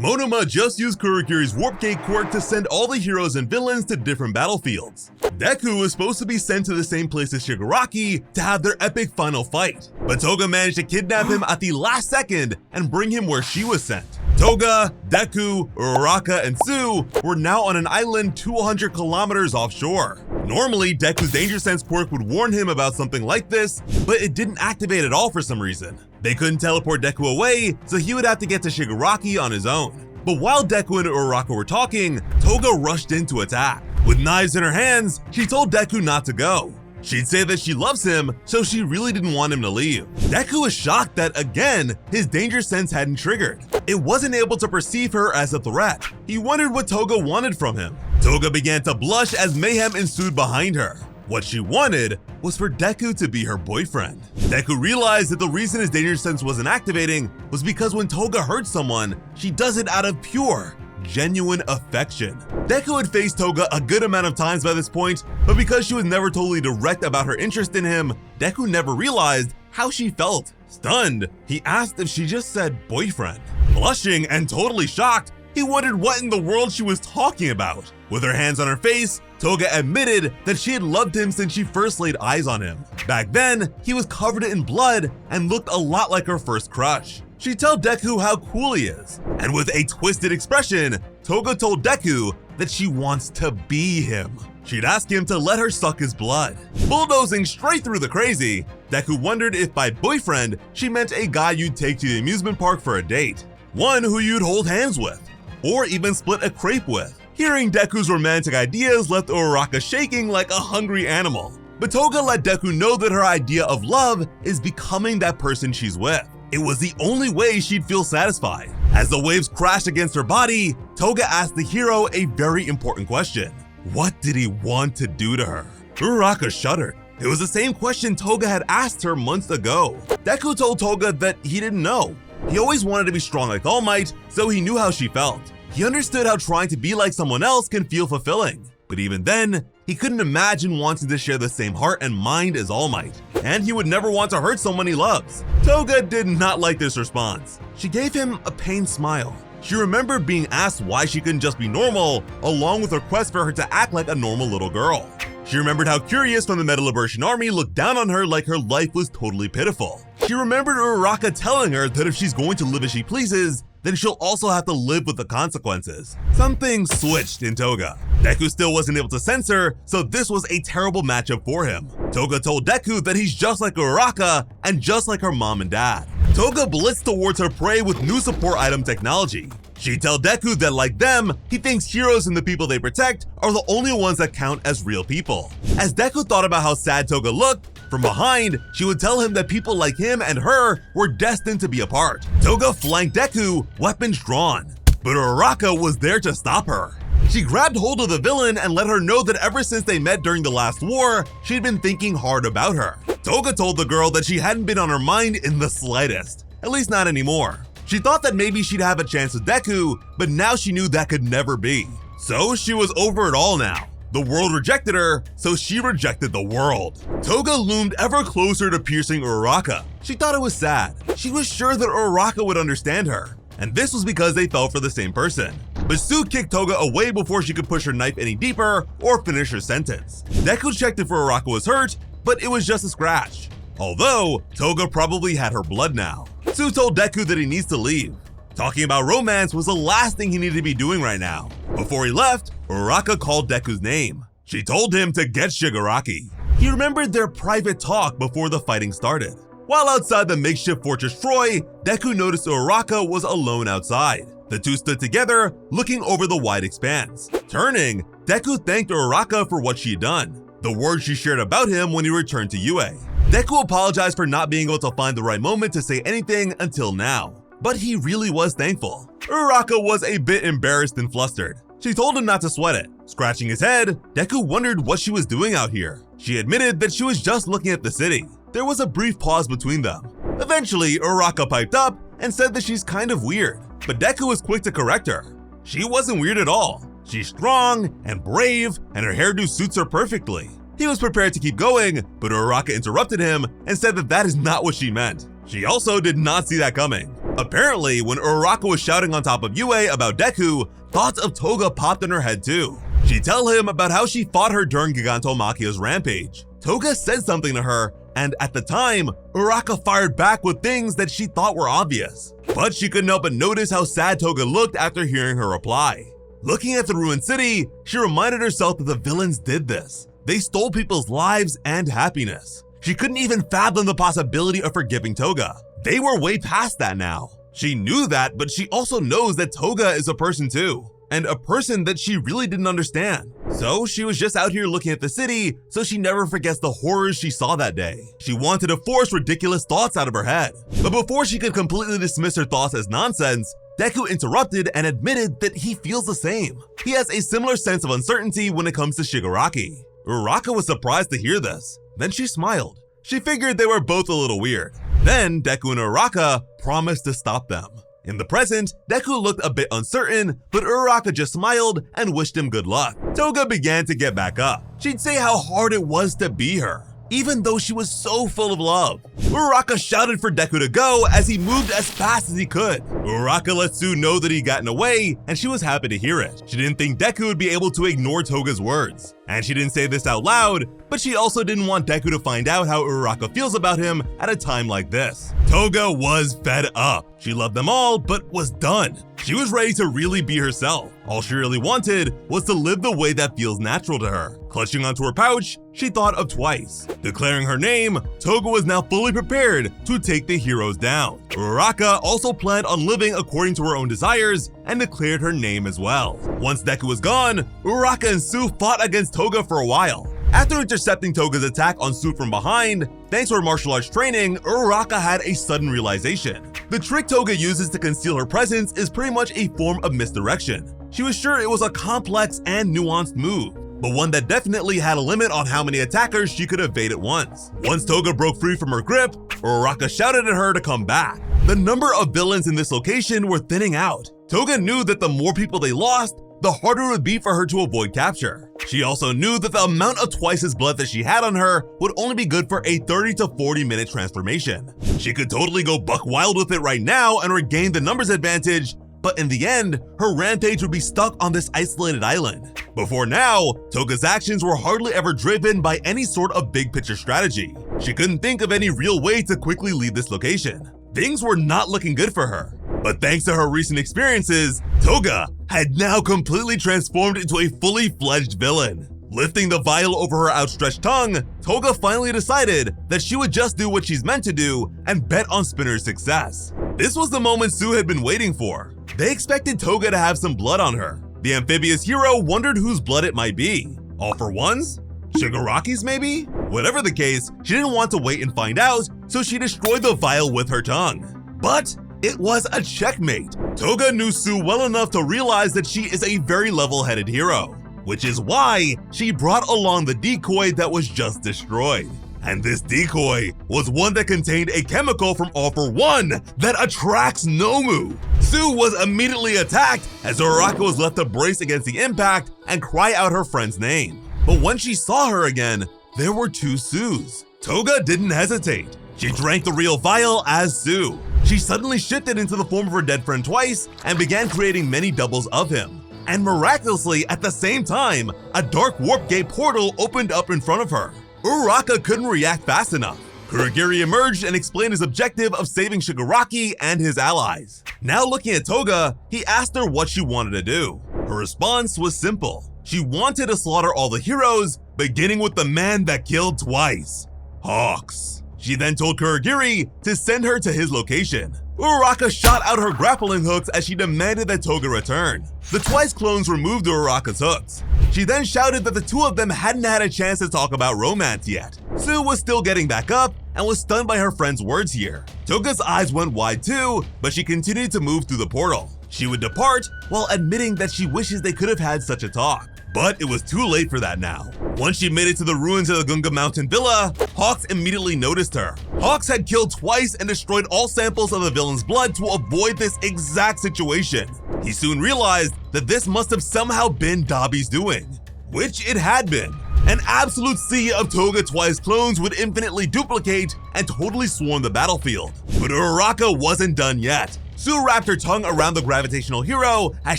Monoma just used Kurogiri's Warp Gate quirk to send all the heroes and villains to different battlefields. Deku was supposed to be sent to the same place as Shigaraki to have their epic final fight, but Toga managed to kidnap him at the last second and bring him where she was sent. Toga, Deku, Uraraka, and Tsu were now on an island 200 kilometers offshore. Normally, Deku's Danger Sense quirk would warn him about something like this, but it didn't activate at all for some reason. They couldn't teleport Deku away, so he would have to get to Shigaraki on his own. But while Deku and Uraraka were talking, Toga rushed in to attack. With knives in her hands, she told Deku not to go. She'd say that she loves him, so she really didn't want him to leave. Deku was shocked that, again, his danger sense hadn't triggered. It wasn't able to perceive her as a threat. He wondered what Toga wanted from him. Toga began to blush as mayhem ensued behind her. What she wanted was for Deku to be her boyfriend. Deku realized that the reason his danger sense wasn't activating was because when Toga hurts someone, she does it out of pure, genuine affection. Deku had faced Toga a good amount of times by this point, but because she was never totally direct about her interest in him, Deku never realized how she felt. Stunned, he asked if she just said boyfriend. Blushing and totally shocked, he wondered what in the world she was talking about. With her hands on her face, Toga admitted that she had loved him since she first laid eyes on him. Back then, he was covered in blood and looked a lot like her first crush. She'd tell Deku how cool he is, and with a twisted expression, Toga told Deku that she wants to be him. She'd ask him to let her suck his blood. Bulldozing straight through the crazy, Deku wondered if by boyfriend, she meant a guy you'd take to the amusement park for a date, one who you'd hold hands with, or even split a crepe with. Hearing Deku's romantic ideas left Uraraka shaking like a hungry animal. But Toga let Deku know that her idea of love is becoming that person she's with. It was the only way she'd feel satisfied. As the waves crashed against her body, Toga asked the hero a very important question. What did he want to do to her? Uraraka shuddered. It was the same question Toga had asked her months ago. Deku told Toga that he didn't know. He always wanted to be strong like All Might, so he knew how she felt. He understood how trying to be like someone else can feel fulfilling. But even then, he couldn't imagine wanting to share the same heart and mind as All Might, and he would never want to hurt someone he loves. Toga did not like this response. She gave him a pained smile. She remembered being asked why she couldn't just be normal, along with her quest for her to act like a normal little girl. She remembered how Curious from the Metal Liberation Army looked down on her like her life was totally pitiful. She remembered Uraraka telling her that if she's going to live as she pleases, then she'll also have to live with the consequences. Something switched in Toga. Deku still wasn't able to sense her, so this was a terrible matchup for him. Toga told Deku that he's just like Uraraka and just like her mom and dad. Toga blitzed towards her prey with new support item technology. She'd tell Deku that like them, he thinks heroes and the people they protect are the only ones that count as real people. As Deku thought about how sad Toga looked, from behind, she would tell him that people like him and her were destined to be apart. Toga flanked Deku, weapons drawn, but Uraraka was there to stop her. She grabbed hold of the villain and let her know that ever since they met during the last war, she'd been thinking hard about her. Toga told the girl that she hadn't been on her mind in the slightest, at least not anymore. She thought that maybe she'd have a chance with Deku, but now she knew that could never be. So she was over it all now. The world rejected her, so she rejected the world. Toga loomed ever closer to piercing Uraraka. She thought it was sad. She was sure that Uraraka would understand her, and this was because they fell for the same person. But Tsu kicked Toga away before she could push her knife any deeper or finish her sentence. Deku checked if Uraraka was hurt, but it was just a scratch. Although, Toga probably had her blood now. Tsu told Deku that he needs to leave. Talking about romance was the last thing he needed to be doing right now. Before he left, Uraraka called Deku's name. She told him to get Shigaraki. He remembered their private talk before the fighting started. While outside the makeshift Fortress Troy, Deku noticed Uraraka was alone outside. The two stood together, looking over the wide expanse. Turning, Deku thanked Uraraka for what she had done, the words she shared about him when he returned to UA. Deku apologized for not being able to find the right moment to say anything until now, but he really was thankful. Uraraka was a bit embarrassed and flustered. She told him not to sweat it. Scratching his head, Deku wondered what she was doing out here. She admitted that she was just looking at the city. There was a brief pause between them. Eventually, Uraraka piped up and said that she's kind of weird, but Deku was quick to correct her. She wasn't weird at all. She's strong and brave, and her hairdo suits her perfectly. He was prepared to keep going, but Uraraka interrupted him and said that that is not what she meant. She also did not see that coming. Apparently, when Uraraka was shouting on top of Yue about Deku, thoughts of Toga popped in her head too. She'd tell him about how she fought her during Gigantomachia's rampage. Toga said something to her, and at the time, Uraraka fired back with things that she thought were obvious. But she couldn't help but notice how sad Toga looked after hearing her reply. Looking at the ruined city, she reminded herself that the villains did this. They stole people's lives and happiness. She couldn't even fathom the possibility of forgiving Toga. They were way past that now. She knew that, but she also knows that Toga is a person too, and a person that she really didn't understand. So she was just out here looking at the city so she never forgets the horrors she saw that day. She wanted to force ridiculous thoughts out of her head. But before she could completely dismiss her thoughts as nonsense, Deku interrupted and admitted that he feels the same. He has a similar sense of uncertainty when it comes to Shigaraki. Uraraka was surprised to hear this. Then she smiled. She figured they were both a little weird. Then Deku and Uraraka promised to stop them. In the present, Deku looked a bit uncertain, but Uraraka just smiled and wished him good luck. Toga began to get back up. She'd say how hard it was to be her, even though she was so full of love. Uraraka shouted for Deku to go as he moved as fast as he could. Uraraka let Tsu know that he'd gotten away, and she was happy to hear it. She didn't think Deku would be able to ignore Toga's words. And she didn't say this out loud, but she also didn't want Deku to find out how Uraraka feels about him at a time like this. Toga was fed up. She loved them all, but was done. She was ready to really be herself. All she really wanted was to live the way that feels natural to her. Clutching onto her pouch, she thought of twice. Declaring her name, Toga was now fully prepared to take the heroes down. Uraraka also planned on living according to her own desires and declared her name as well. Once Deku was gone, Uraraka and Tsu fought against Toga for a while. After intercepting Toga's attack on Tsu from behind, thanks to her martial arts training, Uraraka had a sudden realization. The trick Toga uses to conceal her presence is pretty much a form of misdirection. She was sure it was a complex and nuanced move, but one that definitely had a limit on how many attackers she could evade at once. Once Toga broke free from her grip, Uraraka shouted at her to come back. The number of villains in this location were thinning out. Toga knew that the more people they lost, the harder it would be for her to avoid capture. She also knew that the amount of twice as blood that she had on her would only be good for a 30 to 40 minute transformation. She could totally go buck wild with it right now and regain the numbers advantage, but in the end, her rampage would be stuck on this isolated island. Before now, Toga's actions were hardly ever driven by any sort of big picture strategy. She couldn't think of any real way to quickly leave this location. Things were not looking good for her. But thanks to her recent experiences, Toga had now completely transformed into a fully fledged villain. Lifting the vial over her outstretched tongue, Toga finally decided that she would just do what she's meant to do and bet on Spinner's success. This was the moment Tsu had been waiting for. They expected Toga to have some blood on her. The amphibious hero wondered whose blood it might be. All for One's? Shigaraki's maybe? Whatever the case, she didn't want to wait and find out, so she destroyed the vial with her tongue. But it was a checkmate. Toga knew Tsu well enough to realize that she is a very level-headed hero, which is why she brought along the decoy that was just destroyed. And this decoy was one that contained a chemical from All for One that attracts Nomu. Tsu was immediately attacked as Uraraka was left to brace against the impact and cry out her friend's name. But when she saw her again, there were two Tsus. Toga didn't hesitate. She drank the real vial as Tsu. She suddenly shifted into the form of her dead friend twice and began creating many doubles of him. And miraculously, at the same time, a dark warp gate portal opened up in front of her. Uraraka couldn't react fast enough. Kurogiri emerged and explained his objective of saving Shigaraki and his allies. Now looking at Toga, he asked her what she wanted to do. Her response was simple. She wanted to slaughter all the heroes, beginning with the man that killed twice, Hawks. She then told Kurogiri to send her to his location. Uraraka shot out her grappling hooks as she demanded that Toga return. The twice clones removed Uraraka's hooks. She then shouted that the two of them hadn't had a chance to talk about romance yet. Tsu was still getting back up and was stunned by her friend's words here. Toga's eyes went wide too, but she continued to move through the portal. She would depart while admitting that she wishes they could have had such a talk. But it was too late for that now. Once she made it to the ruins of the Gunga mountain villa, Hawks immediately noticed her. Hawks had killed twice and destroyed all samples of the villain's blood to avoid this exact situation. He soon realized that this must have somehow been Dabi's doing, which it had been. An absolute sea of Toga Twice clones would infinitely duplicate and totally swarm the battlefield. But Uraraka wasn't done yet. Sue wrapped her tongue around the gravitational hero as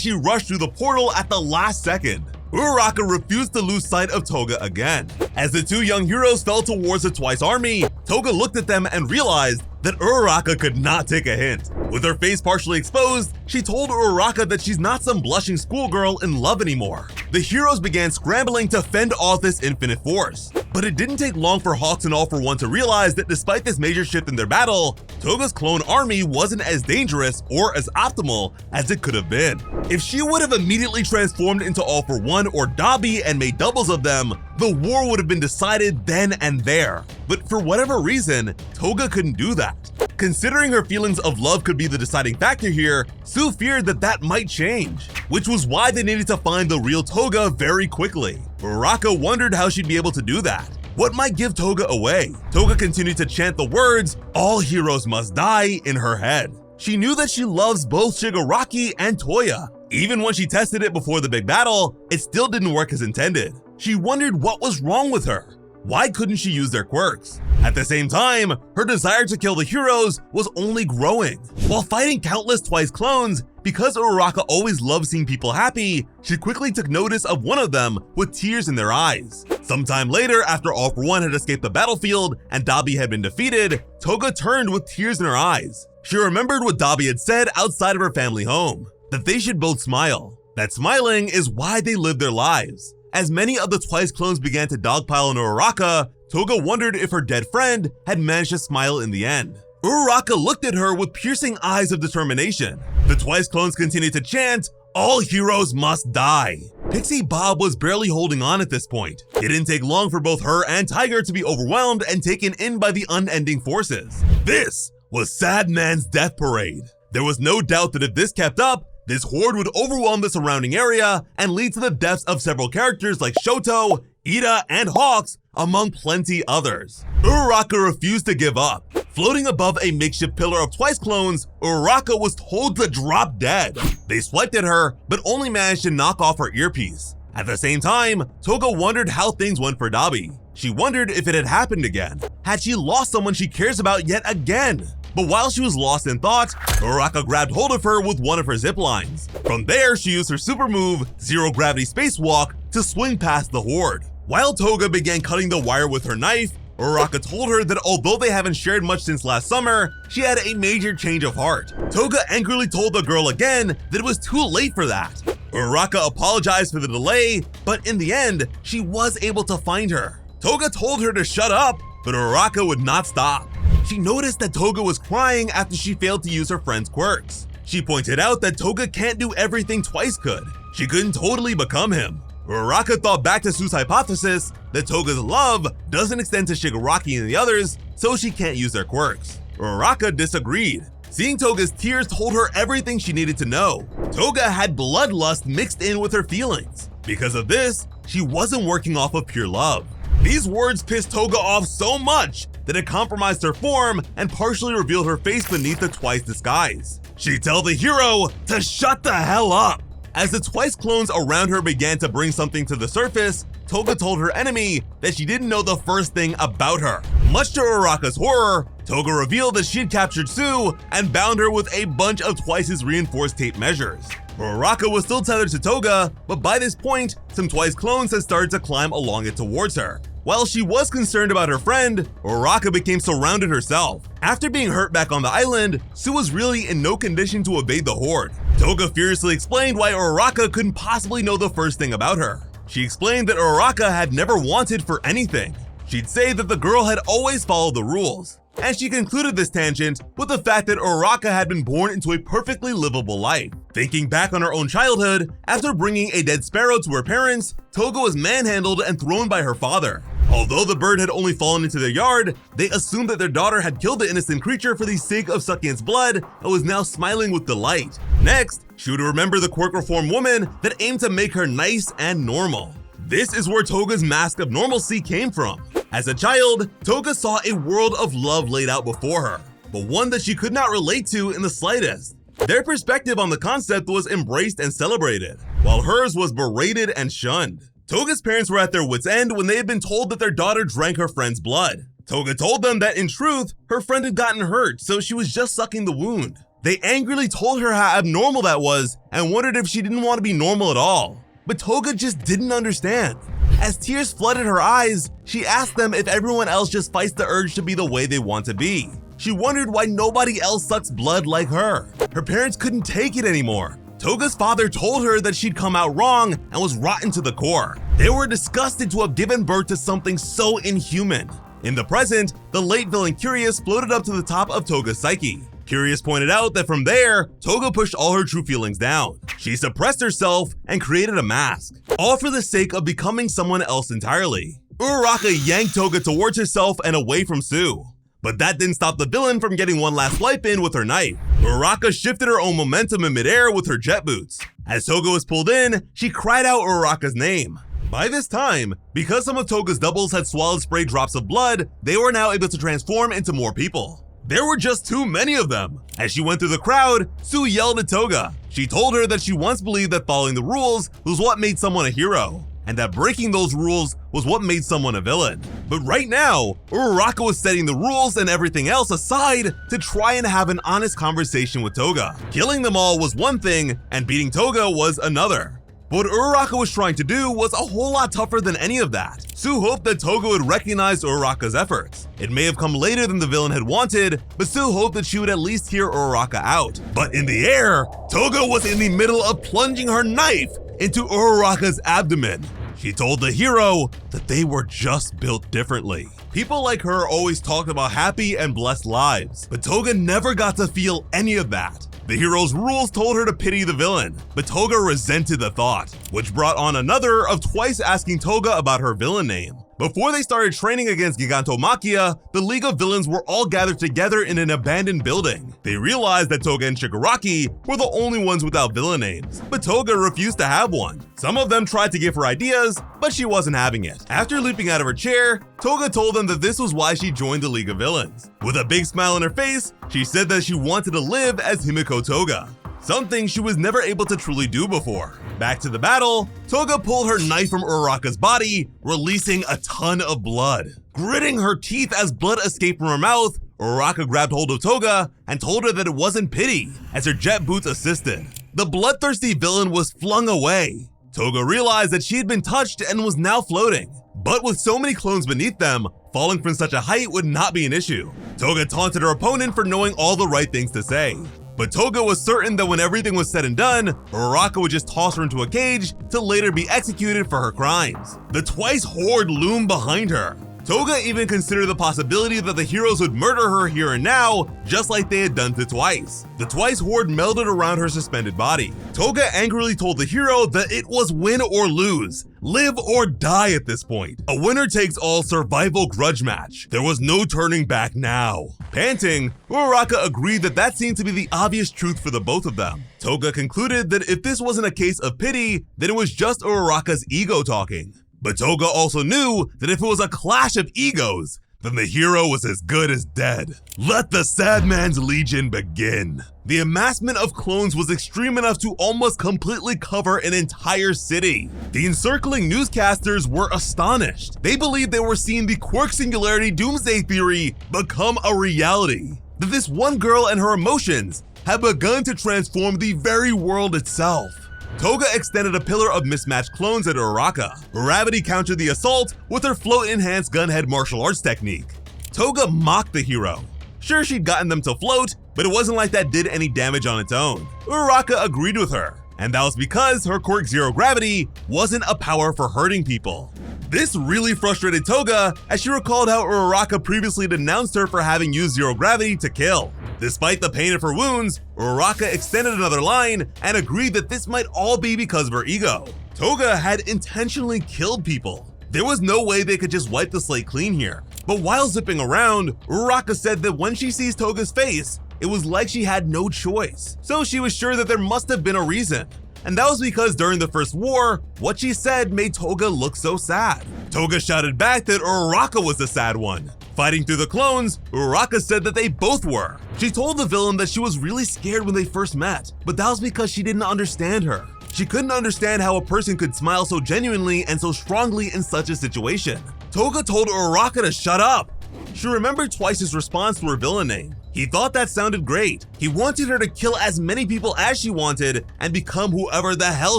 she rushed through the portal at the last second. Uraraka refused to lose sight of Toga again. As the two young heroes fell towards the Twice army, Toga looked at them and realized that Uraraka could not take a hint. With her face partially exposed, she told Uraraka that she's not some blushing schoolgirl in love anymore. The heroes began scrambling to fend off this infinite force. But it didn't take long for Hawks and All for One to realize that despite this major shift in their battle, Toga's clone army wasn't as dangerous or as optimal as it could have been. If she would have immediately transformed into All for One or Dabi and made doubles of them, the war would have been decided then and there. But for whatever reason, Toga couldn't do that. Considering her feelings of love could be the deciding factor here, Sue feared that that might change, which was why they needed to find the real Toga very quickly. Uraraka wondered how she'd be able to do that. What might give Toga away? Toga continued to chant the words, "All heroes must die," in her head. She knew that she loves both Shigaraki and Toya. Even when she tested it before the big battle, it still didn't work as intended. She wondered what was wrong with her. Why couldn't she use their quirks? At the same time, her desire to kill the heroes was only growing. While fighting countless Twice clones, because Uraraka always loved seeing people happy, she quickly took notice of one of them with tears in their eyes. Sometime later, after All for One had escaped the battlefield and Dabi had been defeated, Toga turned with tears in her eyes. She remembered what Dabi had said outside of her family home, that they should both smile. That smiling is why they live their lives. As many of the Twice clones began to dogpile on Uraraka, Toga wondered if her dead friend had managed to smile in the end. Uraraka looked at her with piercing eyes of determination. The Twice clones continued to chant, "All heroes must die." Pixie Bob was barely holding on at this point. It didn't take long for both her and Tiger to be overwhelmed and taken in by the unending forces. This was Sad Man's death parade. There was no doubt that if this kept up, this horde would overwhelm the surrounding area and lead to the deaths of several characters like Shoto, Ida, and Hawks, among plenty others. Uraraka refused to give up. Floating above a makeshift pillar of Twice clones, Uraraka was told to drop dead. They swiped at her, but only managed to knock off her earpiece. At the same time, Toga wondered how things went for Dabi. She wondered if it had happened again. Had she lost someone she cares about yet again? But while she was lost in thought, Uraraka grabbed hold of her with one of her zip lines. From there, she used her super move, Zero Gravity Spacewalk, to swing past the horde. While Toga began cutting the wire with her knife, Uraraka told her that although they haven't shared much since last summer, she had a major change of heart. Toga angrily told the girl again that it was too late for that. Uraraka apologized for the delay, but in the end, she was able to find her. Toga told her to shut up, but Uraraka would not stop. She noticed that Toga was crying after she failed to use her friend's quirks. She pointed out that Toga can't do everything Twice could. She couldn't totally become him. Uraraka thought back to Sue's hypothesis that Toga's love doesn't extend to Shigaraki and the others, so she can't use their quirks. Uraraka disagreed. Seeing Toga's tears told her everything she needed to know. Toga had bloodlust mixed in with her feelings. Because of this, she wasn't working off of pure love. These words pissed Toga off so much that it compromised her form and partially revealed her face beneath the Twice disguise. She'd tell the hero to shut the hell up. As the Twice clones around her began to bring something to the surface, Toga told her enemy that she didn't know the first thing about her. Much to Uraraka's horror, Toga revealed that she'd captured Sue and bound her with a bunch of Twice's reinforced tape measures. Uraraka was still tethered to Toga, but by this point, some Twice clones had started to climb along it towards her. While she was concerned about her friend, Uraraka became surrounded herself. After being hurt back on the island, Sue was really in no condition to evade the horde. Toga furiously explained why Uraraka couldn't possibly know the first thing about her. She explained that Uraraka had never wanted for anything. She'd say that the girl had always followed the rules. And she concluded this tangent with the fact that Uraraka had been born into a perfectly livable life. Thinking back on her own childhood, after bringing a dead sparrow to her parents, Toga was manhandled and thrown by her father. Although the bird had only fallen into their yard, they assumed that their daughter had killed the innocent creature for the sake of sucking its blood and was now smiling with delight. Next, she would remember the quirk reform woman that aimed to make her nice and normal. This is where Toga's mask of normalcy came from. As a child, Toga saw a world of love laid out before her, but one that she could not relate to in the slightest. Their perspective on the concept was embraced and celebrated, while hers was berated and shunned. Toga's parents were at their wits' end when they had been told that their daughter drank her friend's blood. Toga told them that in truth, her friend had gotten hurt, so she was just sucking the wound. They angrily told her how abnormal that was and wondered if she didn't want to be normal at all. But Toga just didn't understand. As tears flooded her eyes, she asked them if everyone else just fights the urge to be the way they want to be. She wondered why nobody else sucks blood like her. Her parents couldn't take it anymore. Toga's father told her that she'd come out wrong and was rotten to the core. They were disgusted to have given birth to something so inhuman. In the present, the late villain Curious floated up to the top of Toga's psyche. Curious pointed out that from there, Toga pushed all her true feelings down. She suppressed herself and created a mask, all for the sake of becoming someone else entirely. Uraraka yanked Toga towards herself and away from Sue. But that didn't stop the villain from getting one last swipe in with her knife. Uraraka shifted her own momentum in midair with her jet boots. As Toga was pulled in, she cried out Uraraka's name. By this time, because some of Toga's doubles had swallowed spray drops of blood, they were now able to transform into more people. There were just too many of them. As she went through the crowd, Sue yelled at Toga. She told her that she once believed that following the rules was what made someone a hero, and that breaking those rules was what made someone a villain. But right now, Uraraka was setting the rules and everything else aside to try and have an honest conversation with Toga. Killing them all was one thing, and beating Toga was another. What Uraraka was trying to do was a whole lot tougher than any of that. Sue hoped that Toga would recognize Uraraka's efforts. It may have come later than the villain had wanted, but Sue hoped that she would at least hear Uraraka out. But in the air, Toga was in the middle of plunging her knife into Uraraka's abdomen. She told the hero that they were just built differently. People like her always talked about happy and blessed lives, but Toga never got to feel any of that. The hero's rules told her to pity the villain, but Toga resented the thought, which brought on another of twice asking Toga about her villain name. Before they started training against Gigantomachia, the League of Villains were all gathered together in an abandoned building. They realized that Toga and Shigaraki were the only ones without villain names, but Toga refused to have one. Some of them tried to give her ideas, but she wasn't having it. After leaping out of her chair, Toga told them that this was why she joined the League of Villains. With a big smile on her face, she said that she wanted to live as Himiko Toga, something she was never able to truly do before. Back to the battle, Toga pulled her knife from Uraraka's body, releasing a ton of blood. Gritting her teeth as blood escaped from her mouth, Uraraka grabbed hold of Toga and told her that it wasn't pity, as her jet boots assisted. The bloodthirsty villain was flung away. Toga realized that she had been touched and was now floating. But with so many clones beneath them, falling from such a height would not be an issue. Toga taunted her opponent for knowing all the right things to say. But Toga was certain that when everything was said and done, Uraraka would just toss her into a cage to later be executed for her crimes. The Twice horde loomed behind her. Toga even considered the possibility that the heroes would murder her here and now, just like they had done to Twice. The Twice horde melded around her suspended body. Toga angrily told the hero that it was win or lose, live or die at this point. A winner takes all survival grudge match. There was no turning back now. Panting, Uraraka agreed that that seemed to be the obvious truth for the both of them. Toga concluded that if this wasn't a case of pity, then it was just Uraraka's ego talking. But Toga also knew that if it was a clash of egos, then the hero was as good as dead. Let the sad man's legion begin. The amassment of clones was extreme enough to almost completely cover an entire city. The encircling newscasters were astonished. They believed they were seeing the quirk singularity doomsday theory become a reality. That this one girl and her emotions had begun to transform the very world itself. Toga extended a pillar of mismatched clones at Uraraka. Gravity countered the assault with her float-enhanced gunhead martial arts technique. Toga mocked the hero. Sure, she'd gotten them to float, but it wasn't like that did any damage on its own. Uraraka agreed with her, and that was because her quirk zero gravity wasn't a power for hurting people. This really frustrated Toga, as she recalled how Uraraka previously denounced her for having used zero gravity to kill. Despite the pain of her wounds, Uraraka extended another line and agreed that this might all be because of her ego. Toga had intentionally killed people. There was no way they could just wipe the slate clean here. But while zipping around, Uraraka said that when she sees Toga's face, it was like she had no choice. So she was sure that there must have been a reason. And that was because during the first war, what she said made Toga look so sad. Toga shouted back that Uraraka was the sad one. Fighting through the clones, Uraraka said that they both were. She told the villain that she was really scared when they first met, but that was because she didn't understand her. She couldn't understand how a person could smile so genuinely and so strongly in such a situation. Toga told Uraraka to shut up. She remembered Twice's response to her villain name. He thought that sounded great. He wanted her to kill as many people as she wanted and become whoever the hell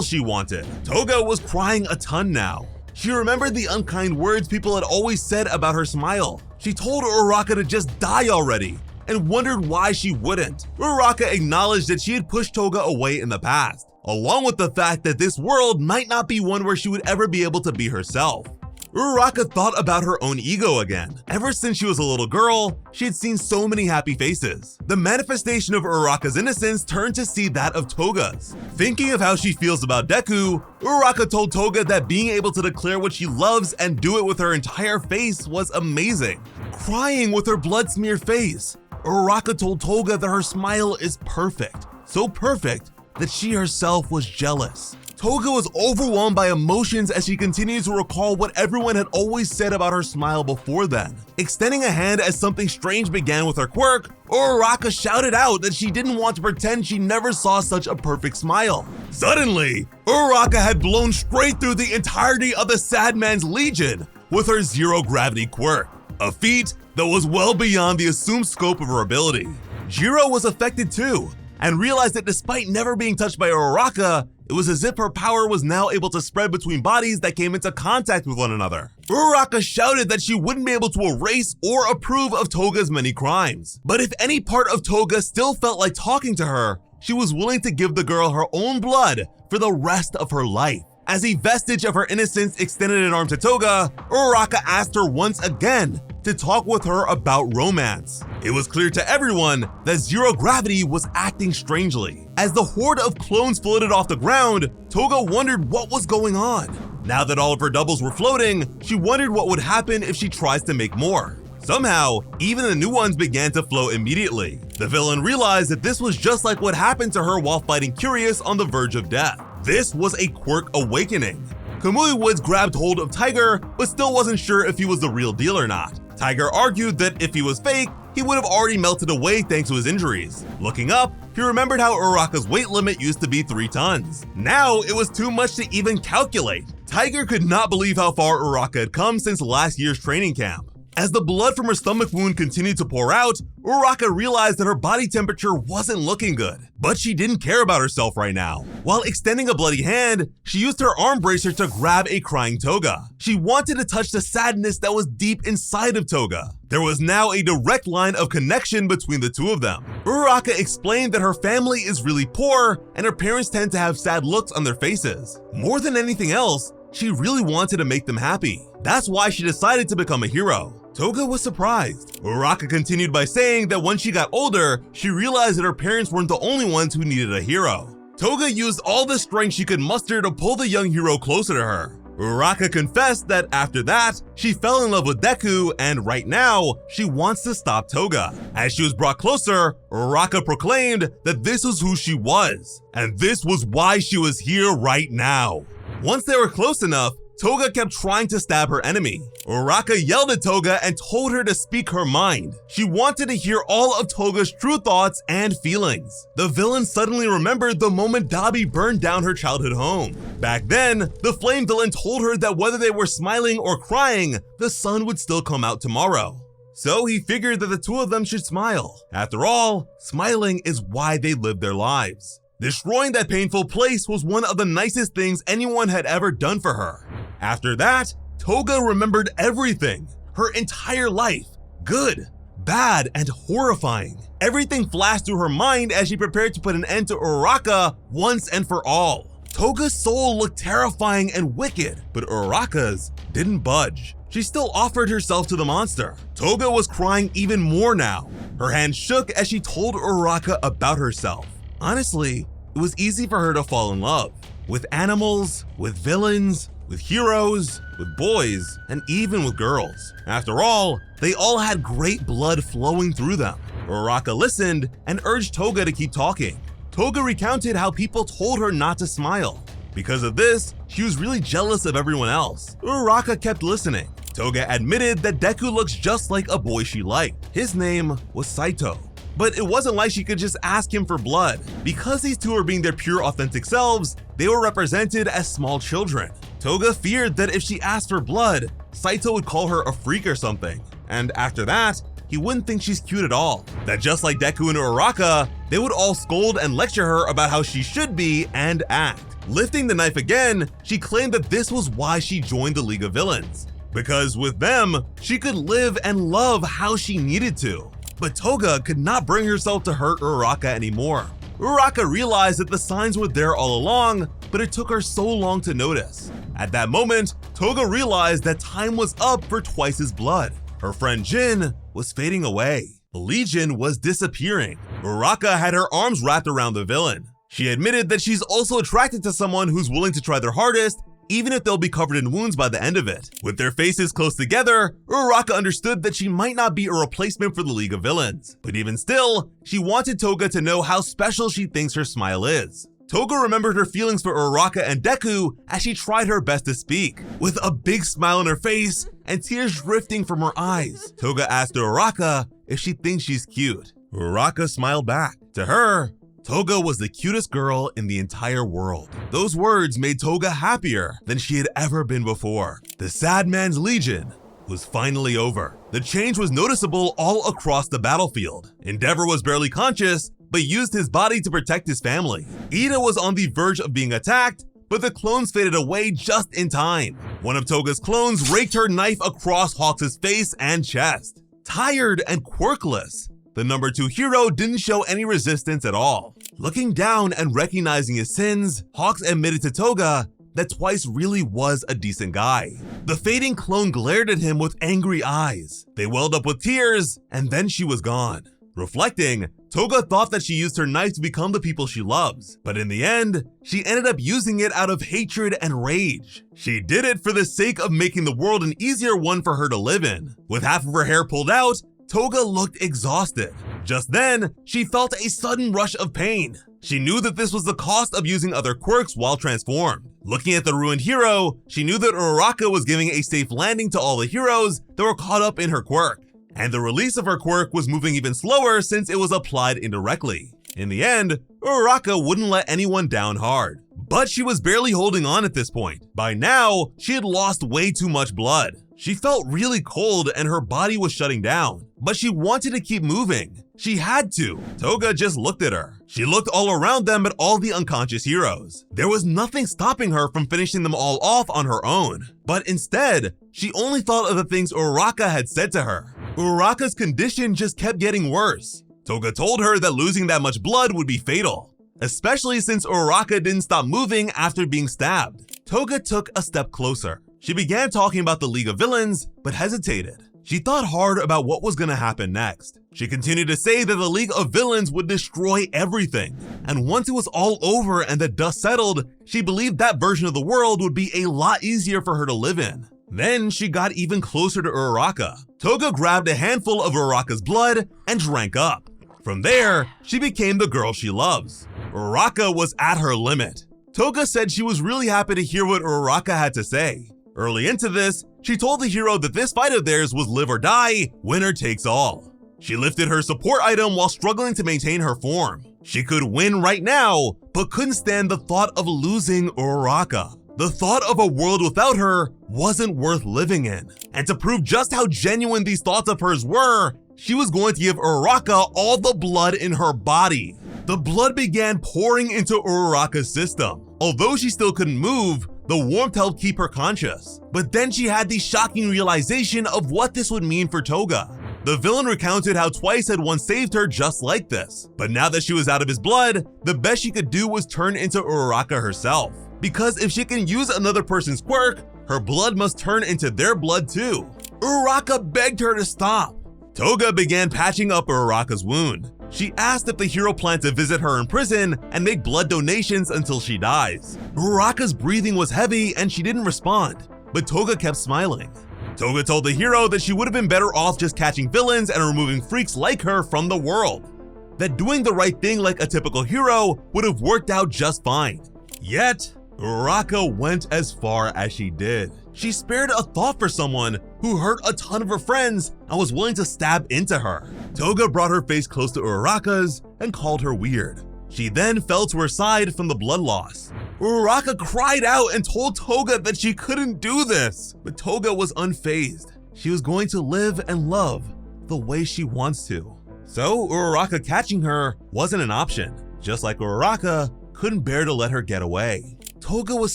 she wanted. Toga was crying a ton now. She remembered the unkind words people had always said about her smile. She told Uraraka to just die already and wondered why she wouldn't. Uraraka acknowledged that she had pushed Toga away in the past, along with the fact that this world might not be one where she would ever be able to be herself. Uraraka thought about her own ego again. Ever since she was a little girl, she had seen so many happy faces. The manifestation of Uraraka's innocence turned to see that of Toga's. Thinking of how she feels about Deku, Uraraka told Toga that being able to declare what she loves and do it with her entire face was amazing. Crying with her blood-smeared face, Uraraka told Toga that her smile is perfect. So perfect that she herself was jealous. Toga was overwhelmed by emotions as she continued to recall what everyone had always said about her smile before then. Extending a hand as something strange began with her quirk, Uraraka shouted out that she didn't want to pretend she never saw such a perfect smile. Suddenly, Uraraka had blown straight through the entirety of the Sad Man's Legion with her zero-gravity quirk, a feat that was well beyond the assumed scope of her ability. Jiro was affected too, and realized that despite never being touched by Uraraka, it was as if her power was now able to spread between bodies that came into contact with one another. Uraraka shouted that she wouldn't be able to erase or approve of Toga's many crimes. But if any part of Toga still felt like talking to her, she was willing to give the girl her own blood for the rest of her life. As a vestige of her innocence extended an arm to Toga, Uraraka asked her once again to talk with her about romance. It was clear to everyone that zero gravity was acting strangely. As the horde of clones floated off the ground, Toga wondered what was going on. Now that all of her doubles were floating, she wondered what would happen if she tries to make more. Somehow, even the new ones began to float immediately. The villain realized that this was just like what happened to her while fighting Curious on the verge of death. This was a quirk awakening. Kamui Woods grabbed hold of Tiger, but still wasn't sure if he was the real deal or not. Tiger argued that if he was fake, he would have already melted away thanks to his injuries. Looking up, he remembered how Uraraka's weight limit used to be 3 tons. Now it was too much to even calculate. Tiger could not believe how far Uraraka had come since last year's training camp. As the blood from her stomach wound continued to pour out, Uraraka realized that her body temperature wasn't looking good. But she didn't care about herself right now. While extending a bloody hand, she used her arm bracer to grab a crying Toga. She wanted to touch the sadness that was deep inside of Toga. There was now a direct line of connection between the two of them. Uraraka explained that her family is really poor and her parents tend to have sad looks on their faces. More than anything else, she really wanted to make them happy. That's why she decided to become a hero. Toga was surprised. Uraraka continued by saying that when she got older, she realized that her parents weren't the only ones who needed a hero. Toga used all the strength she could muster to pull the young hero closer to her. Uraraka confessed that after that, she fell in love with Deku, and right now, she wants to stop Toga. As she was brought closer, Uraraka proclaimed that this was who she was, and this was why she was here right now. Once they were close enough, Toga kept trying to stab her enemy. Uraraka yelled at Toga and told her to speak her mind. She wanted to hear all of Toga's true thoughts and feelings. The villain suddenly remembered the moment Dabi burned down her childhood home. Back then, the flame villain told her that whether they were smiling or crying, the sun would still come out tomorrow. So he figured that the two of them should smile. After all, smiling is why they lived their lives. Destroying that painful place was one of the nicest things anyone had ever done for her. After that, Toga remembered everything, her entire life, good, bad, and horrifying. Everything flashed through her mind as she prepared to put an end to Uraraka once and for all. Toga's soul looked terrifying and wicked, but Uraraka's didn't budge. She still offered herself to the monster. Toga was crying even more now. Her hand shook as she told Uraraka about herself. Honestly, it was easy for her to fall in love. With animals, with villains, with heroes, with boys, and even with girls. After all, they all had great blood flowing through them. Uraraka listened and urged Toga to keep talking. Toga recounted how people told her not to smile. Because of this, she was really jealous of everyone else. Uraraka kept listening. Toga admitted that Deku looks just like a boy she liked. His name was Saito. But it wasn't like she could just ask him for blood. Because these two were being their pure authentic selves, they were represented as small children. Toga feared that if she asked for blood, Saito would call her a freak or something. And after that, he wouldn't think she's cute at all. That just like Deku and Uraraka, they would all scold and lecture her about how she should be and act. Lifting the knife again, she claimed that this was why she joined the League of Villains, because with them, she could live and love how she needed to. But Toga could not bring herself to hurt Uraraka anymore. Uraraka realized that the signs were there all along, but it took her so long to notice. At that moment, Toga realized that time was up for Twice's blood. Her friend Jin was fading away. Legion was disappearing. Uraraka had her arms wrapped around the villain. She admitted that she's also attracted to someone who's willing to try their hardest, even if they'll be covered in wounds by the end of it. With their faces close together, Uraraka understood that she might not be a replacement for the League of Villains. But even still, she wanted Toga to know how special she thinks her smile is. Toga remembered her feelings for Uraraka and Deku as she tried her best to speak. With a big smile on her face and tears drifting from her eyes, Toga asked Uraraka if she thinks she's cute. Uraraka smiled back. To her, Toga was the cutest girl in the entire world. Those words made Toga happier than she had ever been before. The sad man's legion was finally over. The change was noticeable all across the battlefield. Endeavor was barely conscious, but used his body to protect his family. Ida was on the verge of being attacked, but the clones faded away just in time. One of Toga's clones raked her knife across Hawks' face and chest. Tired and quirkless, the number 2 hero didn't show any resistance at all. Looking down and recognizing his sins, Hawks admitted to Toga that Twice really was a decent guy. The fading clone glared at him with angry eyes. They welled up with tears, and then she was gone. Reflecting, Toga thought that she used her knife to become the people she loves, but in the end, she ended up using it out of hatred and rage. She did it for the sake of making the world an easier one for her to live in. With half of her hair pulled out, Toga looked exhausted. Just then, she felt a sudden rush of pain. She knew that this was the cost of using other quirks while transformed. Looking at the ruined hero, she knew that Uraraka was giving a safe landing to all the heroes that were caught up in her quirk. And the release of her quirk was moving even slower since it was applied indirectly. In the end, Uraraka wouldn't let anyone down hard. But she was barely holding on at this point. By now, she had lost way too much blood. She felt really cold and her body was shutting down, but she wanted to keep moving. She had to. Toga just looked at her. She looked all around them at all the unconscious heroes. There was nothing stopping her from finishing them all off on her own. But instead, she only thought of the things Uraraka had said to her. Uraraka's condition just kept getting worse. Toga told her that losing that much blood would be fatal, especially since Uraraka didn't stop moving after being stabbed. Toga took a step closer. She began talking about the League of Villains, but hesitated. She thought hard about what was going to happen next. She continued to say that the League of Villains would destroy everything, and once it was all over and the dust settled, she believed that version of the world would be a lot easier for her to live in. Then she got even closer to Uraraka. Toga grabbed a handful of Uraraka's blood and drank up. From there, she became the girl she loves. Uraraka was at her limit. Toga said she was really happy to hear what Uraraka had to say. Early into this, she told the hero that this fight of theirs was live or die, winner takes all. She lifted her support item while struggling to maintain her form. She could win right now, but couldn't stand the thought of losing Uraraka. The thought of a world without her wasn't worth living in. And to prove just how genuine these thoughts of hers were, she was going to give Uraraka all the blood in her body. The blood began pouring into Uraraka's system. Although she still couldn't move, the warmth helped keep her conscious. But then she had the shocking realization of what this would mean for Toga. The villain recounted how Twice had once saved her just like this. But now that she was out of his blood, the best she could do was turn into Uraraka herself. Because if she can use another person's quirk, her blood must turn into their blood too. Uraraka begged her to stop. Toga began patching up Uraraka's wound. She asked if the hero planned to visit her in prison and make blood donations until she dies. Uraraka's breathing was heavy and she didn't respond, but Toga kept smiling. Toga told the hero that she would have been better off just catching villains and removing freaks like her from the world. That doing the right thing like a typical hero would have worked out just fine. Yet, Uraraka went as far as she did. She spared a thought for someone who hurt a ton of her friends and was willing to stab into her. Toga brought her face close to Uraraka's and called her weird. She then fell to her side from the blood loss. Uraraka cried out and told Toga that she couldn't do this, but Toga was unfazed. She was going to live and love the way she wants to. So Uraraka catching her wasn't an option, just like Uraraka couldn't bear to let her get away. Toga was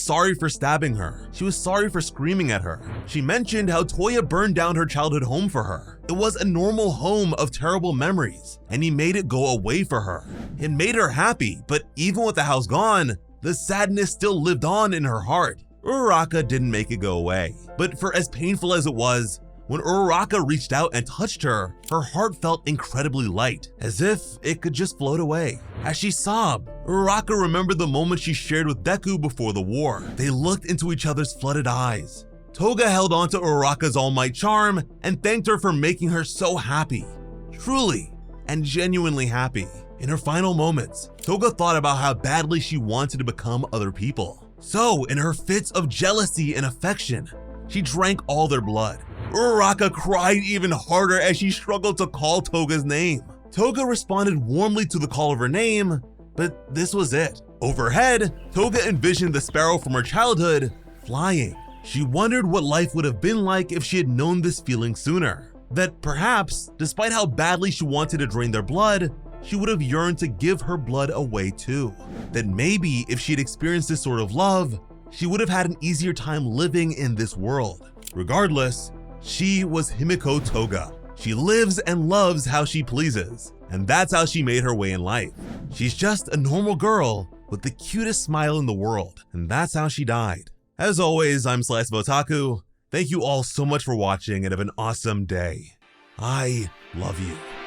sorry for stabbing her. She was sorry for screaming at her. She mentioned how Toya burned down her childhood home for her. It was a normal home of terrible memories, and he made it go away for her. It made her happy, but even with the house gone, the sadness still lived on in her heart. Uraraka didn't make it go away, but for as painful as it was, when Uraraka reached out and touched her, her heart felt incredibly light, as if it could just float away. As she sobbed, Uraraka remembered the moment she shared with Deku before the war. They looked into each other's flooded eyes. Toga held on to Uraraka's All Might charm and thanked her for making her so happy. Truly and genuinely happy. In her final moments, Toga thought about how badly she wanted to become other people. So, in her fits of jealousy and affection, she drank all their blood. Uraraka cried even harder as she struggled to call Toga's name. Toga responded warmly to the call of her name, but this was it. Overhead, Toga envisioned the sparrow from her childhood flying. She wondered what life would have been like if she had known this feeling sooner. That perhaps, despite how badly she wanted to drain their blood, she would have yearned to give her blood away too. That maybe if she had experienced this sort of love, she would have had an easier time living in this world. Regardless, she was Himiko Toga. She lives and loves how she pleases, and that's how she made her way in life. She's just a normal girl with the cutest smile in the world, and that's how she died. As always, I'm Slice of Otaku. Thank you all so much for watching and have an awesome day. I love you.